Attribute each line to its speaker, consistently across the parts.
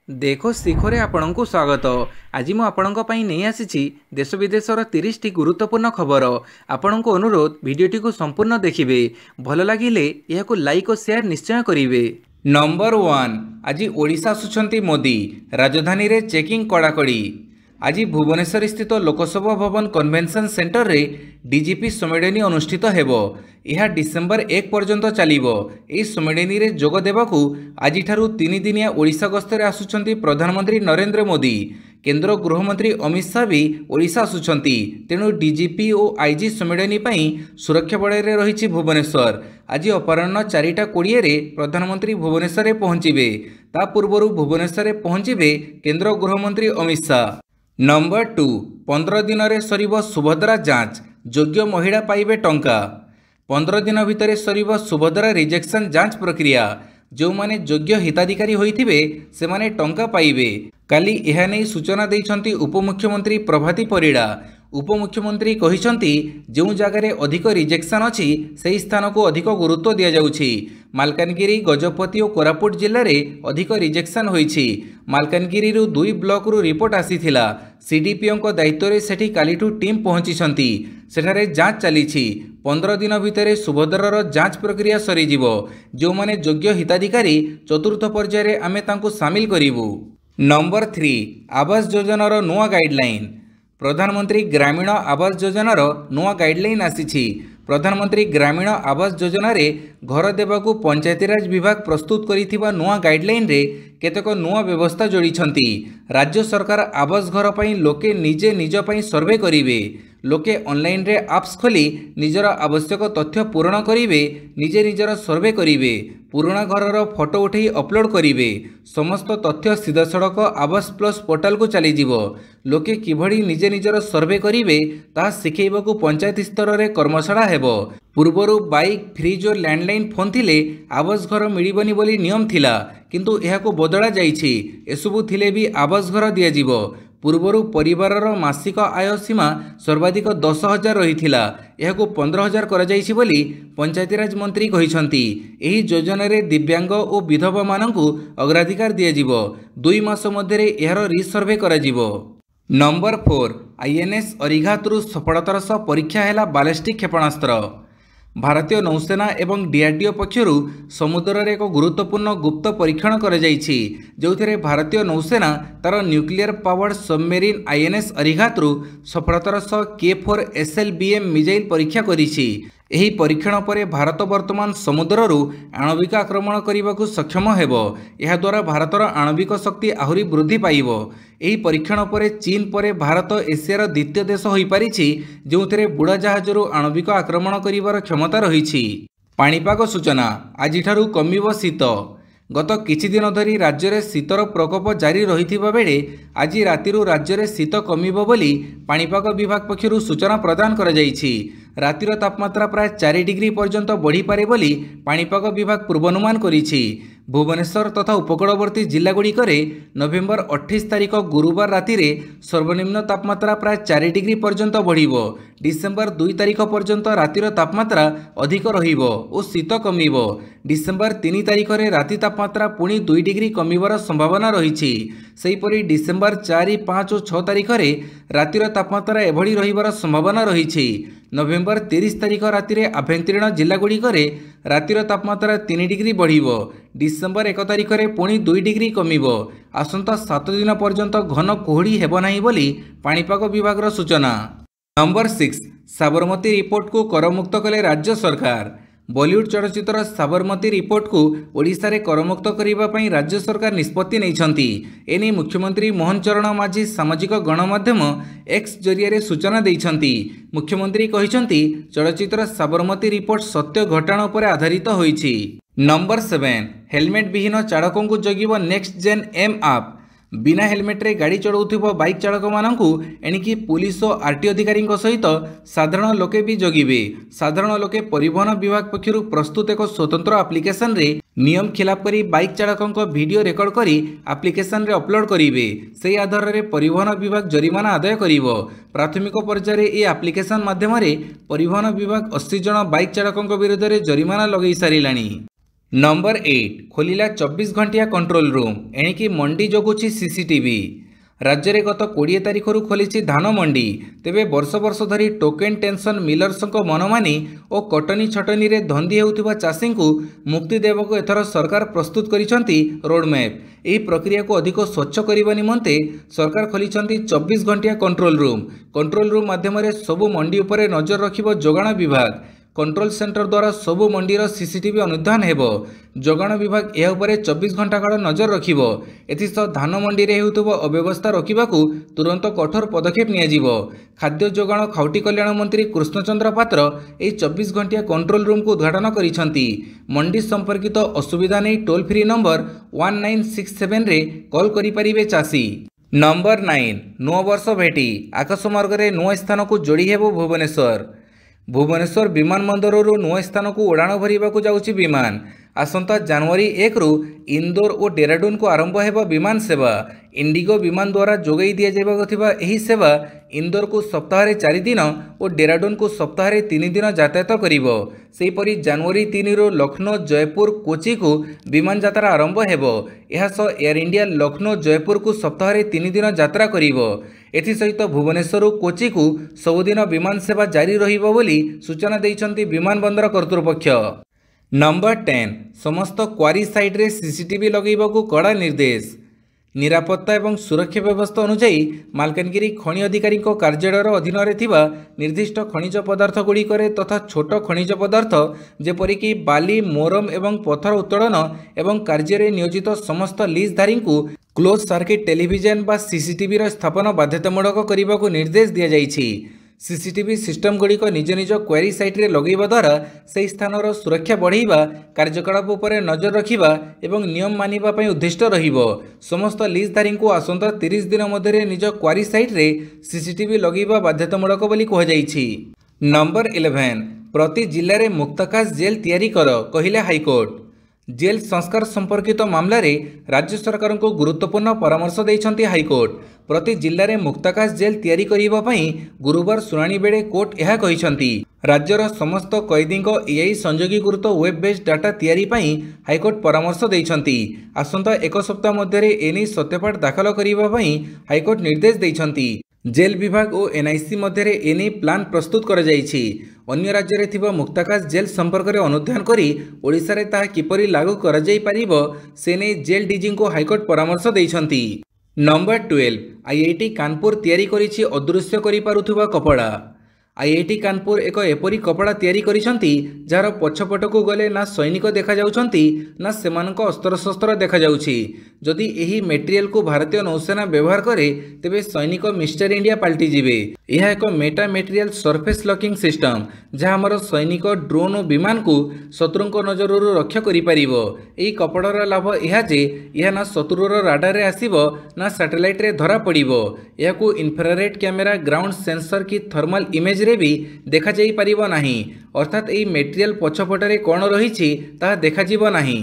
Speaker 1: देखो शिखरे आपण को स्वागत। आज मु आपण नहीं आसी देश विदेशर 30 टी गुरुत्वपूर्ण खबर। आपण को अनुरोध भिडियोटी को संपूर्ण देखिए, भल लगिले यह लाइक और शेयर निश्चय करेंगे। नंबर 1 आज ओडिशा आसुछंती मोदी, राजधानी रे चेकिंग कड़ाकड़ी। आज भुवनेश्वर स्थित लोकसभा भवन कन्वेंशन सेंटर रे डीजीपी सम्मेलनी अनुष्ठित हेबो। यह डिसेम्बर 1 पर्यंत चलिबो। एही सम्मेलनी रे जोग देबाकू आज ठारू 3 दिनिया ओडिशा गस्तरे आसुछंती प्रधानमंत्री नरेंद्र मोदी। केंद्र गृहमंत्री अमित शाह भी ओडिशा आसुछंती। तेणु डीजीपी और आईजी सम्मेलनी पई सुरक्षा बड़े रही भुवनेश्वर। आज अपराह्न 4:20 रे प्रधानमंत्री भुवनेश्वर रे पहुंचीबे। ता पूर्व भुवनेश्वर रे पहुंचीबे केंद्र गृहमंत्री अमित शाह। नंबर 2 15 दिन रे सरीब सुभद्रा जांच, योग्य महिला पाइबे टंका। 15 दिन भितर सरीब सुभद्रा रिजेक्शन जांच प्रक्रिया। जो माने योग्य हिताधिकारी होइथिबे से माने टंका पाइबे। काली एहा नै सूचना दैछंती उपमुख्यमंत्री प्रभाती परिड़ा। उपमुख्यमंत्री कहिसंती जो जगार अधिक रिजेक्शन अछि सेही स्थान को अधिक गुरुत्व दिया जाउछि। मालकानगिरी, गजपति और कोरापुट जिले में अधिक रिजेक्शन होइछि। मालकानगिरी 2 ब्लॉक रु रिपोर्ट आसीथिला। सीडीपीओ को दायित्व रे सेठी कालीठू टीम पहुंचिछंती। सेठारे जांच चलीछि। 15 दिन भितर सुभद्रार जांच प्रक्रिया सरीजिवो। जो माने योग्य हिताधिकारी चतुर्थ पर्याय रे आमे तांको शामिल करिवु। नंबर 3 आवास योजनार नुआ गाइडलाइन। प्रधानमंत्री ग्रामीण आवास योजनार नुआ गाइडलाइन आसीछि। प्रधानमंत्री ग्रामीण आवास योजना रे घर देवाकू पंचायतीराज विभाग प्रस्तुत करिथिबा नुआ गाइडलाइन रे केतक नुआ व्यवस्था जोड़ीछंती। राज्य सरकार आवास घर पई लोके निजे निज पई सर्वे करिवे। लोके ऑनलाइन रे एप्स खोली निजर आवश्यक तथ्य पूरण करिवे, निजे निजर सर्वे करिवे, पुराणा घरर फोटो उठे अपलोड करिवे। समस्त तथ्य सीधा सड़क आवास प्लस पोर्टाल को चली जीवो। लोके किभଳି निजे निजर सर्वे करिवे ता सिखेइबाकू पंचायत स्तर रे कर्मशाला हेबो। पूर्वरु बाइक, फ्रिज और लैंडलाइन फोन थिले आवास घर मिलिबनी बोली नियम थिला, किंतु एहाको बदला जाइछि। एसबु थिले भी आवास घर दिया जीवो। पूर्वरु परिवारर मासिक आय सीमा सर्वाधिक 10,000 रहिथिला। एहाको 15,000 करा जाइछि बोली पंचायतीराज मंत्री कहिसंती। एही योजना रे दिव्यांग और विधवा मानकू अग्राधिकार दिया जीवो। 2 मास मध्यरे एहार रिसर्वे करा जीवो। नंबर 4 आईएनएस अरिघातरू सफलतार सह परीक्षा हैला बालिस्टिक क्षेपणास्त्र। भारतीय नौसेना एवं डीआरडीओ पक्षरु समुद्र रे एक गुरुत्वपूर्ण गुप्त परीक्षण कर जाइछि, जोथिरे भारतीय नौसेना तार न्यूक्लियर पावर्ड सबमेरीन आईएनएस अरिघातरू सफलतार सह K4 SLBM मिसाइल परीक्षा करिछि। एही परीक्षण पर भारत वर्तमान समुद्ररू आणविक आक्रमण करने को सक्षम हेबो। यह द्वारा भारतर आणविक शक्ति आहुरी वृद्धि पाइबो। एही परीक्षण पर चीन पर भारत एशियार द्वितीय देश होई पारिछि जोथिरे बुड़ा जहाजरू आणविक आक्रमण करिवार क्षमता रहिछि। पाणीपाग सूचना आज ठारू कमिबो शीत। गत किछि दिन धरी राज्य में शीतर प्रकोप जारी रहिथिबा बेले आज रातिरू राज्य में शीत कमिबो बोली पाणीपाग विभाग पक्षरु सूचना प्रदान करा जाइछि। रातिर तापमात्रा प्राय 4 डिग्री पर्यंत बढ़ी पारे बोली पाणीपाग विभाग पूर्वानुमान करिछि। भुवनेश्वर तथा उपकूलवर्ती जिलागुड़िक नवेम्बर 28 तारिख गुरुवार राति सर्वनिम्न तापमात्रा प्राय 4 डिग्री पर्यंत बढ़िबो। डिसेम्बर 2 तारिख पर्यंत रातिर तापमात्रा अधिक रहिबो और शीत कमिबो। डिसेम्बर 3 तारिख रे राति तापमात्रा पुणी 2 डिग्री कमिबार संभावना रहिछि। सेहिपरि डिसेम्बर 4, 5 और 6 तारिख रे रातिर तापमात्रा एभଳି रहिबार संभावना रहिछि। नवेम्बर 30 तारिख राति आभ्यंतरीण जिलागुड़िक रातिर तापमात्रा 3 डिग्री बढ़िबो। डिसेम्बर 1 तारिख रे पुणी 2 डिग्री कमिबो। आसंता 7 दिन पर्यंत घन कुहुड़ी हेबो नाही बोली पाणीपाग विभाग सूचना। नंबर 6 साबरमती रिपोर्ट को करमुक्त कले राज्य सरकार। बॉलीवुड चलचित्र साबरमती रिपोर्ट को ओडिशा रे करमुक्त करिबा पई राज्य सरकार निष्पत्ति नैछंती। एने मुख्यमंत्री मोहन चरण माझी सामाजिक गणमाध्यम एक्स जरिया रे सूचना दैछंती। मुख्यमंत्री कहिसंती चलचित्र साबरमती रिपोर्ट सत्य घटना पर आधारित होईछि। नंबर 7 हेलमेट विहीन चालकों को जगिबो नेक्स्ट जेन एम आप। बिना हेलमेट रे गाड़ी चलाउथिबो बाइक चालक मानकू एणिकी पुलिस और आरटीओ अधिकारी सहित साधारण लोके भी जगिबे। साधारण लोके परिवहन विभाग पक्षरु प्रस्तुत एक स्वतंत्र एप्लिकेशन रे नियम खिलाफ करी बाइक चालकों वीडियो रेकर्ड करी एप्लिकेशन रे अपलोड करिवे। सेही आधार रे परिवहन विभाग जरिमाना आदाय करिवो। प्राथमिक पर्यायर ए एप्लिकेशन माध्यम रे परिवहन विभाग 80 जन बाइक चालकों विरुद्ध रे जरिमाना लगै सारिलाणी। नंबर 8 खोलिला 24 घंटिया कंट्रोल रूम एणिकी मंडी जगुची सीसीटीवी। राज्य में गत 20 तारिखर खोली धान मंडी। तेबे वर्ष वर्ष धरी टोकेन टेंशन मिलर्स मनमानी और कटनी छटनी रे धंदी होउथिबा चाषी को मुक्ति देवक एथर सरकार प्रस्तुत करिसंती रोडमैप। यह प्रक्रिया को अधिक स्वच्छ करने निमंते सरकार खोली 24 घंटिया कंट्रोल रूम माध्यम सबु मंडी उपरे नजर रखिबो जोगाण विभाग। कंट्रोल सेंटर द्वारा सबु मंडीर सीसीटीवी अनुधान हेबो। जोगाण विभाग यह उपरे 24 घंटा काल नजर रखिबो। एथिसह धान मंडी रे हेउथबो अव्यवस्था रोकिबाकू तुरंत कठोर पदक्षेप नियाजिबो। खाद्य जोगाण खाउटी कल्याण मंत्री कृष्णचंद्र पात्र एही 24 घंटिया कंट्रोल रूम को उद्घाटन करिसंती। मंडी संपर्कित असुविधा नहीं टोल फ्री नंबर 1967 रे कॉल करि परिबे चाषी। नंबर 9 नुआ वर्ष भेटी आकाशमार्ग रे नुआ स्थान को जोड़ी हेबो भुवनेश्वर विमान बंदररू नुआ स्थान को उड़ाण भरवाक जाउछि विमान। आसंता जनवरी 1 रु इंदौर और डेराडून को आरंभ हेबो विमान सेवा। इंडिगो विमान द्वारा जोगाई दिया जाइबाक थिबा एही सेवा इंदौर को सप्ताह 4 दिन और डेराडून को सप्ताह 3 दिन यातायात करिबो। सेहीपरि जनवरी 3 रु लखनऊ जयपुर कोची को विमान यात्रा आरंभ हेबो। एहा सह एयर इंडिया लखनऊ जयपुर को सप्ताह 3 दिन यात्रा करिबो। एथि सहित भुवनेश्वर कोची को सबुदिन विमान सेवा जारी रहिबो बोली सूचना दैछंती विमान बंदर कर्तृपक्ष। नंबर 10 समस्त क्वारी साइट रे सीसीटीवी लगेबाकू कड़ा निर्देश। निरापत्ता एवं सुरक्षा व्यवस्था अनुसार मालकानगिरी खनि अधिकारी कार्यालयर अधीन निर्दिष्ट खनिज पदार्थ गुड़िकर तथा छोट खनिज पदार्थ जेपरिक बाली मोरम एवं पत्थर उत्तोलन एवं कार्य नियोजित समस्त लीजधारी को क्लोज सर्किट टेलीविजन बा सीसीटीवी स्थापन बाध्यतामूलक करने को निर्देश दि जाइछि। सीसीटीवी सिस्टम गुड़िक निज निज क्वेरी साइट रे लगेबा द्वारा से स्थानर सुरक्षा बढ़ाइबा कार्यकलाप उपरे नजर रखिबा एवं नियम मानिबा पई उद्दिष्ट रहिबो। समस्त लीजधारी को आसंता 30 दिन मध्य निज क्वेरी साइट रे सीसीटीवी लगेबा बाध्यतामूलक बोली कह जाइछि। नंबर 11 प्रति जिले में मुक्ताकाश जेल तैयारी कर कहिले हाईकोर्ट। जेल संस्कार संपर्कित मामला रे राज्य सरकार को गुरुत्वपूर्ण परामर्श देइछंती हाईकोर्ट। प्रति जिले में मुक्ताकाश जेल तैयारी करिबा पई गुरुवार सुनानी बेले कोर्ट यह कहिसंती। राज्यर समस्त कैदी एआई संयोगी गुरुत्व वेब बेस्ड डाटा तैयारी पई हाईकोर्ट परामर्श देइछंती। आसंता एक सप्ताह मध्य एनी सत्यपाठ दाखल करिबा पई हाईकोर्ट निर्देश देइछंती। जेल विभाग और एनआईसी मध्य एने प्लान प्रस्तुत कर जाइछि। अन्य राज्य रे थिबा मुक्ताकाश जेल संपर्क में अनुध्यान करी ओडिशा रे ताहा किपरि लागू कर जाई परिबो से नै जेल डीजी को हाईकोर्ट परामर्श देइछंती। नंबर 12 आईआईटी कानपुर तैयारी करिछि अदृश्य करि पारुथुबा कपड़ा। आईआईटी कानपुर एक एपरी कपड़ा तैयारी करिसंती जार पछपट को गले ना सैनिक देखा जाउछंती ना सेमानक अस्त्र शस्त्र देखा जाउछि। जदि एही मटेरियल को भारतीय नौसेना व्यवहार करे तेबे सैनिक मिस्टर इंडिया पलटि जिवे। यह एक Meta material surface locking system जहाँ आमर सैनिक ड्रोन और विमान को शत्रुंक नजर रक्षा करि परिबो। एही कपड़ार लाभ यह जे यह ना शत्रुर राडार रे आसीबो ना सैटेलाइट रे धरा पड़िबो। यह इन्फ्रारेड कैमेरा ग्राउंड सेंसर की थर्मल इमेज रे भी देखा जाई परिबो नाही। अर्थात एही मटेरियल पछपटरे कोन रहिछि ताहा देखा जिवो नाही।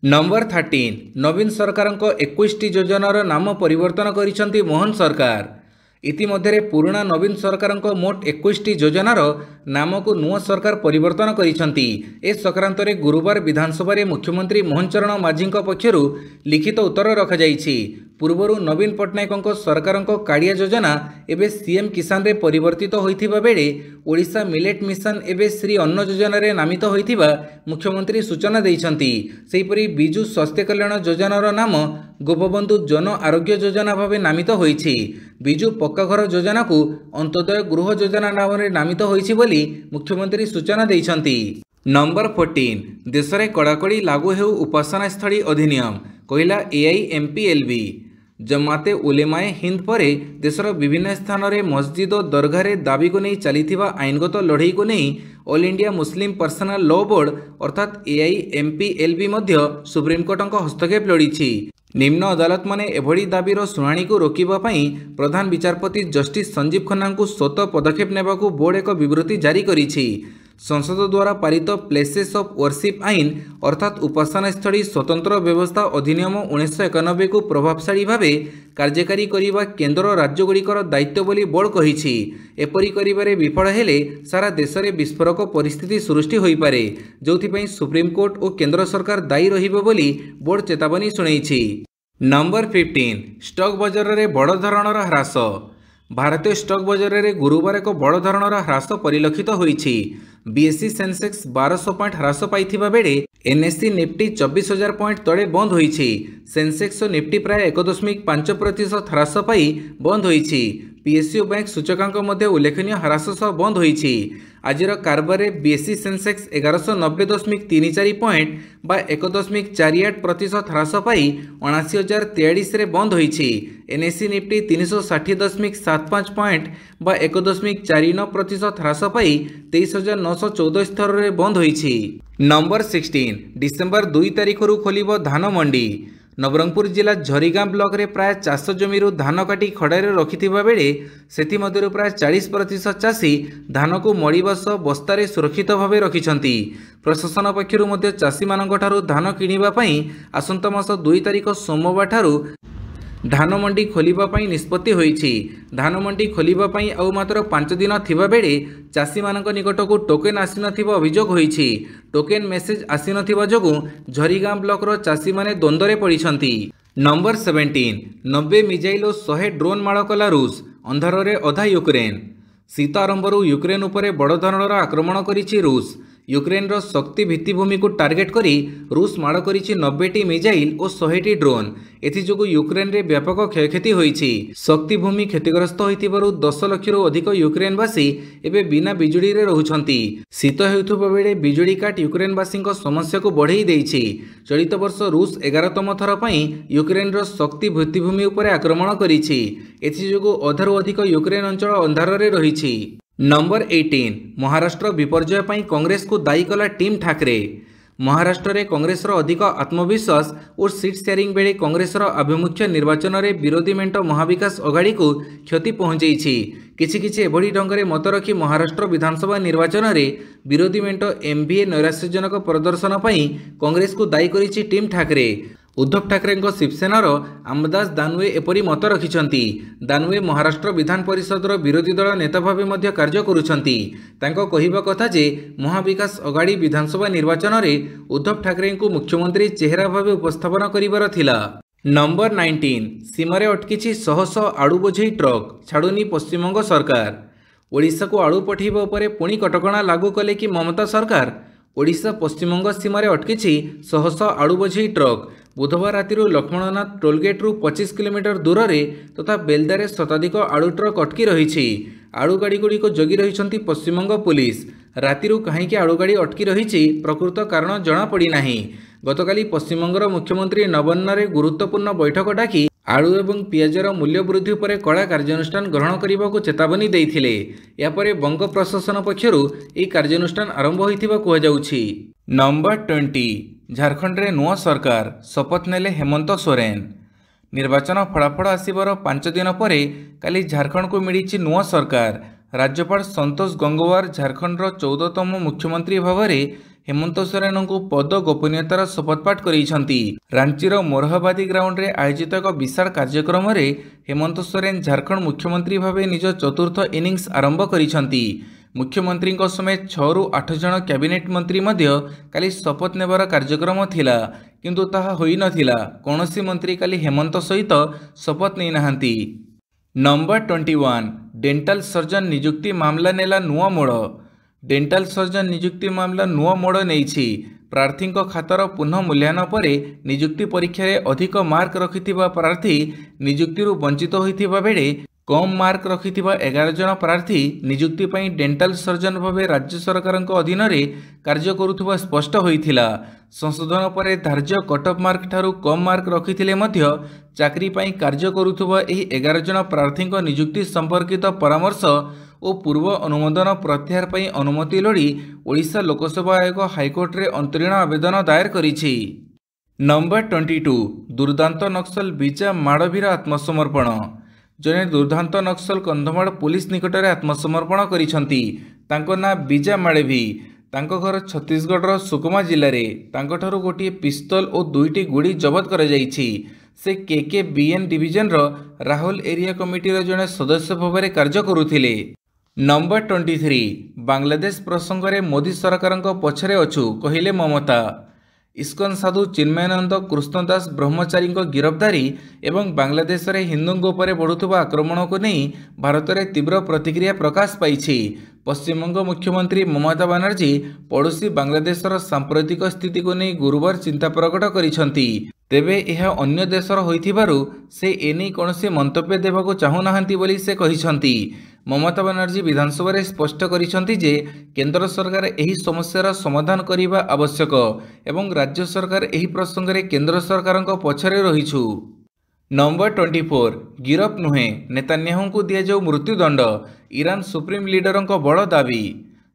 Speaker 1: नंबर 13 नवीन सरकार 21 योजनार नाम परिवर्तन करिसंती मोहन सरकार। इतिमध्य पुराणा नवीन सरकार मोट 21 योजनार नाम को नुआ सरकार परिवर्तन करिसंती। ए संक्रांत रे गुरुवार विधानसभा रे मुख्यमंत्री मोहन चरण माझी पक्षरु लिखित उत्तर रखा जाइछि। पूर्वरु नवीन पट्टनायक सरकार काड़िया योजना एवं सीएम किसान रे परिवर्तित होइथिबा बेले ओडिशा मिलेट मिशन एवं श्री अन्न योजना रे नामित होइथिबा मुख्यमंत्री सूचना दैछंती। सेहिपरि बिजु स्वास्थ्य कल्याण योजनार नाम गोपबंधु जन आरोग्य योजना भावे नामित होइछि। बिजु पक्का घर योजना को अंत्योदय गृह योजना नाम रे नामित होइछि बोली मुख्यमंत्री सूचना दैछंती। नंबर 14 देश में कड़ाकड़ी लागू हेउ उपासना स्थली अधिनियम कहला एआईएमपीएलबी। जमाते उलेमाए हिंद पर देशर विभिन्न स्थान में मस्जिद और दरगाह दाबी को नहीं चली आईनगत लड़ई को नहीं all India Muslim personal law board अर्थात एआईएमपीएलबी सुप्रीमकोर्ट हस्तक्षेप लड़ी। निम्न अदालत माने एभली दाबीर शुणाणी को रोकिबा पई प्रधान विचारपति जस्टिस संजीव खन्ना को स्वतः पदक्षेप नेबाकू बोर्ड एक विवृत्ति जारी करिछि। संसद द्वारा पारित प्लेसेस ऑफ वर्शिप आईन अर्थात उपासना स्थली स्वतंत्र व्यवस्था अधिनियम 1991 को प्रभावशाली भावे कार्यकारी करने केन्द्र राज्यगुड़िकर दायित्व बोली बोर्ड कही। एपरी करिबारे विफल हेले सारा देश में विस्फोरक परिस्थिति सृष्टि हो पारे, जो सुप्रीमकोर्ट और केन्द्र सरकार दायी रहिबो बोली बोर्ड चेतावनी सुनाई। नंबर 15 स्टॉक बजार में बड़ धरणर ह्रास। भारतीय स्टॉक बजार में गुरुवार एक बड़ धरणर ह्रास परिलक्षित होईछि। बीएसई सेंसेक्स 1200 पॉइंट ह्रास पाइथिबा बेले एनएससी निफ्टी 24,000 पॉइंट तले बंद होईछि। सेंसेक्स और निफ्टी प्राय 1.5% ह्रास पाई बंद होईछि। पीएसयू बैंक सूचकांक मध्य उल्लेखनीय ह्रास सह बंद होईछि। आजिर कारबार बीएसई सेंसेक्स 1190.34 पॉइंट बा 1.48% ह्रास पाई 79,043 रे बंद होईछि। एनएससी निफ्टी 360.75 पॉइंट बा 1.49% ह्रास पाई 23,914 स्तर रे बंद होईछि। नंबर 16 डिसेंबर 2 तारिख रु खोलिबो धान मंडी। नवरंगपुर जिला झरीगाँ ब्लॉक रे प्राय चाष जमी धान काटी खड़ारे रखिथिबा बेले सेथि मध्यरु प्राय 40% चाषी धान को मड़ीबा सह बस्तारे सुरक्षित भावे रखिछंती। प्रशासन पक्षरु मध्य चाषी मानक ठारू धान किनिबा पई आसंता मास 2 तारिख सोमवार ठारू धान मंडी खोलिबा पई निष्पत्ति होईछि। धान मंडी खोलिबा पई आउ मात्र 5 दिन थिबा बेले चाषी मानक निकट को टोकेन आसी नथिबा अभियोग होईछि। टोकेन मेसेज आसी नथिबा जोगु झरीगाँ ब्लॉक रो चाषी माने द्वंद्वरे पड़िछंती। नंबर 17 90 मिजाइल और 100 ड्रोन माड़ कला रूस। अंधार रे अधा यूक्रेन। शीत आरंभरू यूक्रेन उपरे बड़ धरणर आक्रमण करिछि रूस। यूक्रेन रो शक्ति भित्तिभूमि को टार्गेट करी रूस माड़ करिछि 90टी मिजाइल और 100टी ड्रोन। एथिजोगु यूक्रेन रे व्यापक क्षयक्षति होईछि। शक्तिभूमि क्षतिग्रस्त होइथिबारु 10 लाखरु अधिक यूक्रेनवासी एबे बिना बिजुड़ी रे रहुछंती। शीत हेउथुबा बेले बिजुड़ी काट यूक्रेनवासीଙ୍କ समस्या को बढ़ाई देइछि। चलित वर्ष रूस 11तम थर पई यूक्रेन रो शक्ति भित्तिभूमि उपरे आक्रमण करिछि। एथिजोगु अधारु अधिक यूक्रेन अंचल अंधार रे रहिछि। नंबर 18 महाराष्ट्र विपर्यय पई कांग्रेस को दायी कला टीम ठाकरे। महाराष्ट्र रे कांग्रेस रो अधिक आत्मविश्वास और सीट शेयरिंग बेले कांग्रेस रो आभिमुख्य निर्वाचन रे विरोधी मेंट महाविकास अघाड़ी को क्षति पहुंचैछि। किछि एभली ढंगरे मत रखी महाराष्ट्र विधानसभा निर्वाचन रे विरोधी मेंट एमबीए नैराश्यजनक प्रदर्शन पई कांग्रेस को दायी करिछि टीम ठाकरे। उद्धव ठाकरे शिवसेनार आमदास दानवे एपरी मत रखिछंती। दानवे महाराष्ट्र विधान परिषदर विरोधी दल नेता भावे मध्य कार्य करुछंती। तांको कहिबा कथा जे महाविकास अघाड़ी विधानसभा निर्वाचन रे उद्धव ठाकरे को मुख्यमंत्री चेहरा भावे उपस्थापन करिबार थिला। नंबर 19 सीमारे अटकिछि शह शह आड़ू बोझेई ट्रक छाड़ुनी पश्चिमबंग सरकार। ओडिशा को आड़ू पठेइबा उपरे पुणी कटकणा लागू कले कि ममता सरकार। ओडिशा पश्चिमबंग सीमारे अटकिछि शह शह आड़ू बोझेई ट्रक। बुधवार राति लक्ष्मणनाथ टोलगेट रु 25 किलोमीटर दूर रे तथा बेलदारे शताधिक आड़ू ट्रक अटकी रही। आड़ू गाड़ी गुड़िक जगी रही पश्चिमबंग पुलिस। राति कहीं आड़ू गाड़ी अटकी रही प्रकृत कारण जना पड़ी नाही। गतकाली पश्चिमबंगर मुख्यमंत्री नवान्न गुरुत्वपूर्ण बैठक डाकी आलू एवं पियाजर मूल्य वृद्धि पर कड़ा कार्यानुष्ठान ग्रहण करने को चेतावनी देइथिले। यापर बंग प्रशासन पक्षरु यह कार्यानुष्ठान आरंभ होइथिबा कुहाଯାଉଛି। नंबर 20 झारखंड रे नुआ सरकार शपथ नेले हेमंत सोरेन। निर्वाचन फलाफल आसिबार 5 दिन पर काली झारखंड को मिली नुआ सरकार। राज्यपाल संतोष गंगवार झारखंड 14तम मुख्यमंत्री भाव में हेमंत सोरेन को पद गोपनीयतार शपथपाठ करेइछंती। रांचीर मोरहाबादी ग्राउंड रे आयोजित एक विशाल कार्यक्रम रे हेमंत सोरेन झारखंड मुख्यमंत्री भाव निज चतुर्थ इनिंग्स आरंभ करिछंती। मुख्यमंत्री समेत 6 ରୁ 8 जन कैबिनेट मंत्री मध्य काली शपथ नेबार कार्यक्रम थिला, किंतु ताहा होई नथिला। कौनसी मंत्री काली हेमंत सहित शपथ नै नाहंती। नंबर 21 डेंटाल सर्जन नियुक्ति मामला नेला नुआ मोड़। डेंटाल सर्जन नियुक्ति मामला नुआ मोड़ नेइछि। प्रार्थी खातार पुनः मूल्यांकन पर नियुक्ति परीक्षा रे अधिक मार्क रखिथिबा प्रार्थी नियुक्ति वंचित होइथिबा बेले कम मार्क रखिथिबा 11 जन प्रार्थी नियुक्ति पई डेंटाल सर्जन भावे राज्य सरकार अधीन रे कार्य करुथुबा स्पष्ट होइथिला। संशोधन पर धार्य कटअफ मार्क ठारू कम मार्क रखिथिले मध्य चाकरी पई कार्य करुथुबा एही 11 जन प्रार्थी नियुक्ति संपर्कित परामर्श और पूर्व अनुमोदन प्रत्याहार पई अनुमति लोड़ी ओडिशा लोकसेवा आयोग हाईकोर्ट रे अंतरीण आवेदन दायर करिछि। नंबर 22 दुर्दांत नक्सल बीजा माड़वीर आत्मसमर्पण। जने दुर्दांत नक्सल कंधमाल पुलिस निकट में आत्मसमर्पण करिसंती। तांको ना बीजा माड़ेभी। तांको घर छत्तीसगढ़ सुकमा जिले में तांकोठारू गोटे पिस्तल और 2टी गुड़ी जबत कर से केकेबीएन डिविजन राहुल एरिया कमिटीर जड़े सदस्य भाव में कार्य करुथिले। नंबर 23 बांग्लादेश प्रसंग में मोदी सरकार पछरे अछु कहिले ममता। इस्कन साधु चिन्मयानंद कृष्णदास ब्रह्मचारी गिरफ्तारी एवं बांग्लादेश रे हिंदुओं पर बढ़ुवा आक्रमण को नहीं भारत में तीव्र प्रतिक्रिया प्रकाश पाई। पश्चिमबंग मुख्यमंत्री ममता बानर्जी पड़ोशी बांग्लादेशर सांप्रतिक स्थिति को नहीं गुरुवार चिंता प्रकट करिसेंती। तेबे यह अन्य देशर होइथिबारु से एने कौनसी मंतव्य देवाको चाहूनाहांती बोली से कहिसेंती। ममता बानर्जी विधानसभा रे स्पष्ट करिसेंती जे केंद्र सरकार एही समस्यार समाधान करिबा आवश्यक एवं राज्य सरकार एही प्रसंग रे केंद्र सरकारक पछरे रहिछु। नंबर 24 गिरफ नुहे नेतान्याहू को दिया जाऊ मृत्युदंड। ईरान सुप्रीम लीडर बड़ दाबी।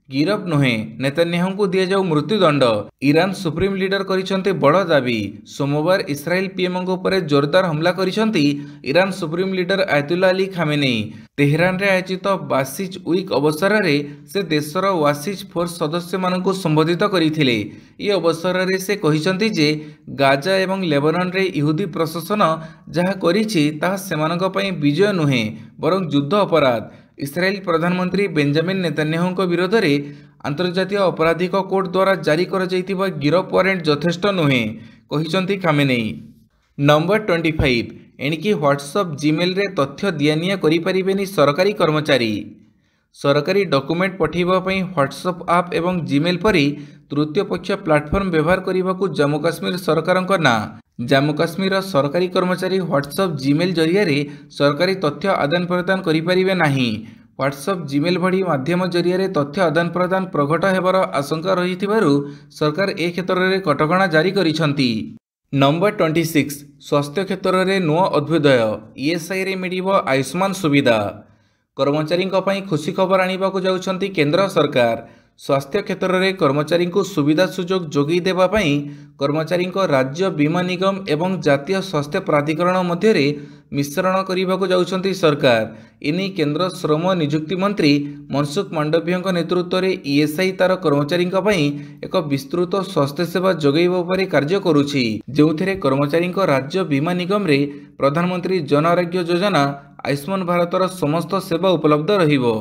Speaker 1: गिरफ नुहे नेतान्याहू को दिया जाऊ मृत्युदंड। ईरान सुप्रीम लीडर करिसेंते बड़ दाबी। सोमवार इस्राएल पीएम पर जोरदार हमला करिसेंती Iran supreme leader Ayatollah Ali Khamenei. Tehran रे आयोजित वासिज वीक अवसर में से देशर वासिज फोर्स सदस्य मानक संबोधित करथिले। ये अवसर में से कहिसेंती जे गाजा एवं लेबनान रे यहूदी प्रशासन जहाँ करिछि ताहा सेमानक पई विजय नुहे बरं युद्ध अपराध। इस्राएल प्रधानमंत्री बेंजामिन नेतान्याहू विरोध में अंतर्जातीय आपराधिक कोर्ट द्वारा जारी कर गिरफ वारेंट यथेष्ट नुहे कहिसेंती खामेनेई। नंबर 25 एणिकी व्हाट्सएप जीमेल रे तथ्य दियानिया करि परिबेनी सरकारी कर्मचारी। सरकारी डॉक्यूमेंट पठेबा पई व्हाट्सएप आप एवं जीमेल परी तृतीय पक्ष प्लाटफर्म व्यवहार करने जम्मू काश्मीर सरकार ना। जम्मू काश्मीर सरकारी कर्मचारी व्हाट्सएप जीमेल जरिया सरकारी तथ्य आदान प्रदान करिपारिबे नाही। व्हाट्सएप जीमेल भड़ी माध्यम जरिया तथ्य आदान प्रदान प्रघट हेबार आशंका रहिथिबारु सरकार ए क्षेत्र में कटकणा जारी करिसेंती। नंबर 26 स्वास्थ्य क्षेत्र में नुआ अभ्युदय। ईएसआई रे मिलिबो आयुष्मान सुविधा। कर्मचारी खुशी खबर आनिबा को जाउछंती केंद्र सरकार। स्वास्थ्य क्षेत्र में कर्मचारी को सुविधा सुजोग जोगी देबा पई कर्मचारी राज्य बीमा निगम एवं जातीय स्वास्थ्य प्राधिकरण मध्य मिश्रण करने को जाउछंती सरकार। इनी केंद्र श्रम नियुक्ति मंत्री मनसुख मांडव्य नेतृत्व में ईएसआई तार कर्मचारी एक विस्तृत स्वास्थ्य सेवा जोगैबा पर कार्य करुछि, जोथिरे कर्मचारी राज्य बीमा निगम रे प्रधानमंत्री जन आरोग्य योजना आयुष्मान भारतर समस्त सेवा उपलब्ध रहिबो।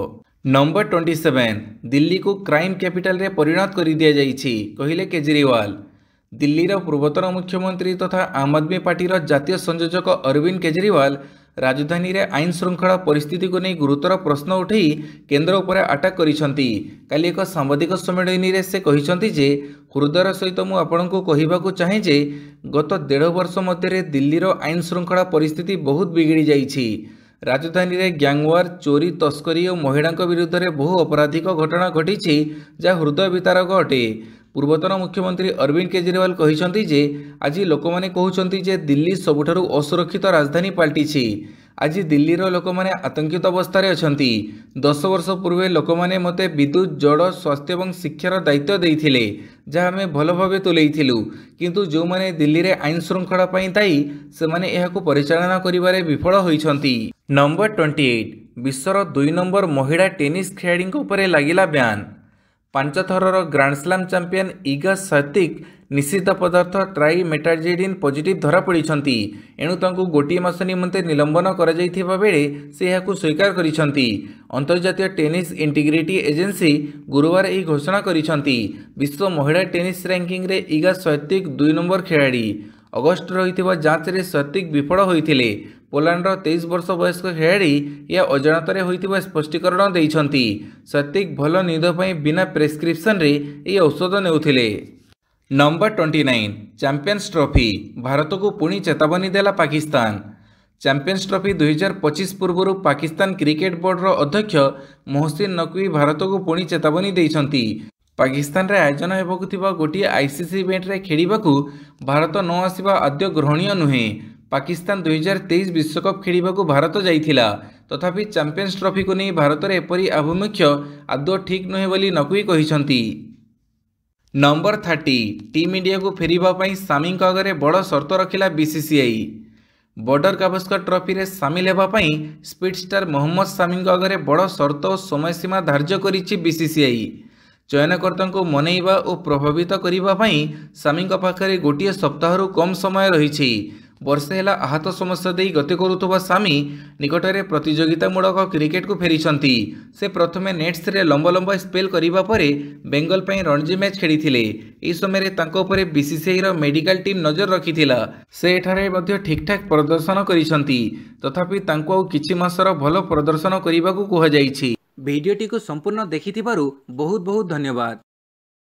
Speaker 1: नंबर 27 दिल्ली को क्राइम कैपिटल रे परिणत कर दिया जाइछि कहिले केजरीवाल। दिल्लीर पूर्वतन मुख्यमंत्री तथा आम आदमी पार्टीर जातीय संयोजक अरविंद केजरीवाल राजधानी रे आईन श्रृंखला परिस्थिति को नहीं गुरुतर प्रश्न उठाई केंद्र उपर अटैक करिसेंती। काली एक सांबादिक सम्मेलन रे से कहिसेंती जे हृदयर सहित मु आपनकु कहिबाकु चाहे जे गत 1.5 वर्ष मध्य दिल्लीर आईन श्रृंखला परिस्थिति बहुत बिगड़ी जाइछि। राजधानी रे गैंगवार चोरी तस्करी और महिला विरुद्ध में बहु आपराधिक घटना घटी जहाँ हृदय वितारक अटे। पूर्वतन मुख्यमंत्री अरविंद केजरीवाल कहिसेंती जे आज लोक मैंने कहउछंती जे दिल्ली सबुठारु असुरक्षित राजधानी पलटिछि। आज दिल्लीर लोक मैंने आतंकित अवस्था अछंती। 10 वर्ष पूर्वे लोक मैंने मते विद्युत जड़ स्वास्थ्य और शिक्षार दायित्व देइथिले जहाँ आम भल भाव तुलेइथिलु, किंतु जो माने दिल्ली रे आईन श्रृंखला पई दायी से माने एहाकु परिचालना करिबारे विफल होइछंती। नंबर 28 विश्वर 2 नंबर महिला टेनिस खेलाड़ी उपरे लागिला ब्यान। 5 थरर ग्रांडस्लाम चैंपियन इगा स्वितेक निषिद्ध पदार्थ ट्राइमेटाजिडिन पॉजिटिव धरा पड़ती। एणु तांकु गोटे मास निमंते निलंबन करा जाइथिबा बेले से यहाकु स्वीकार करिसेंती। अंतर्जातीय टेनिस इंटीग्रिटी एजेंसी गुरुवार यह घोषणा करिसेंती। विश्व महिला टेनिस रैंकिंग रे इगा स्वितेक 2 नंबर खेलाड़ी। अगस्ट रही जांच रे स्वितेक विफल होइथिले। पोलैंड 23 वर्ष वयस्क खेलाड़ी या अजाणत होइथिबा स्पष्टीकरण देइछंती। स्वितेक भल निद पई बिना प्रेस्क्रिप्शन रे यह औषध नेउथिले। नंबर 29 चैंपियंस ट्रॉफी भारत को पुणी चेतावनी देला पाकिस्तान। चैंपियंस ट्रॉफी 2025 पूर्व पाकिस्तान क्रिकेट बोर्डर अध्यक्ष मोहसिन नकवी भारत को पुणी चेतावनी देइछंती। पाकिस्तान रे आयोजन हेबाकु थिबा गोटे आईसीसी इवेंट रे खेलिबाकु भारत न आसिबा आद्य ग्रहणीय नुहे। पाकिस्तान 2023 विश्वकप खेलिबाकु भारत जाइथिला, तथापि चैंपियंस ट्रॉफी को नहीं भारत रे एपरी आभिमुख्य आदौ ठीक नुहे बोली नकवी कहिसंती। नंबर 30 टीम इंडिया को फेरिबा पई सामी आगे बड़ शर्त रखिला बीसीसीआई। बॉर्डर गावस्कर ट्रॉफी रे सामिल हेबा पई स्पीड स्टार मोहम्मद सामी आगे बड़ शर्त और समय सीमा धार्य करिछि बीसीसीआई। चयनकर्ता को मनैबा और प्रभावित करने सामी पाखे गोटे सप्ताह कम समय रही। वर्षे है आहत समस्या दे गति करुवा सामी निकटरे प्रतियोगितामूलक क्रिकेट को फेरी। से प्रथमे नेट्स रे लंब लंब स्पेल करने पर बेंगल पर रणजी मैच खेली। इस समय तांको बीसीसीआई रो मेडिकल टीम नजर रखी से एठारे मध्य ठीक ठाक प्रदर्शन करिसंती। तथापि तांको आउ किछि मासर भल प्रदर्शन करने को कहुଯାଇଛି। भिडियोटी को संपूर्ण देखिथिबारु बहुत बहुत धन्यवाद।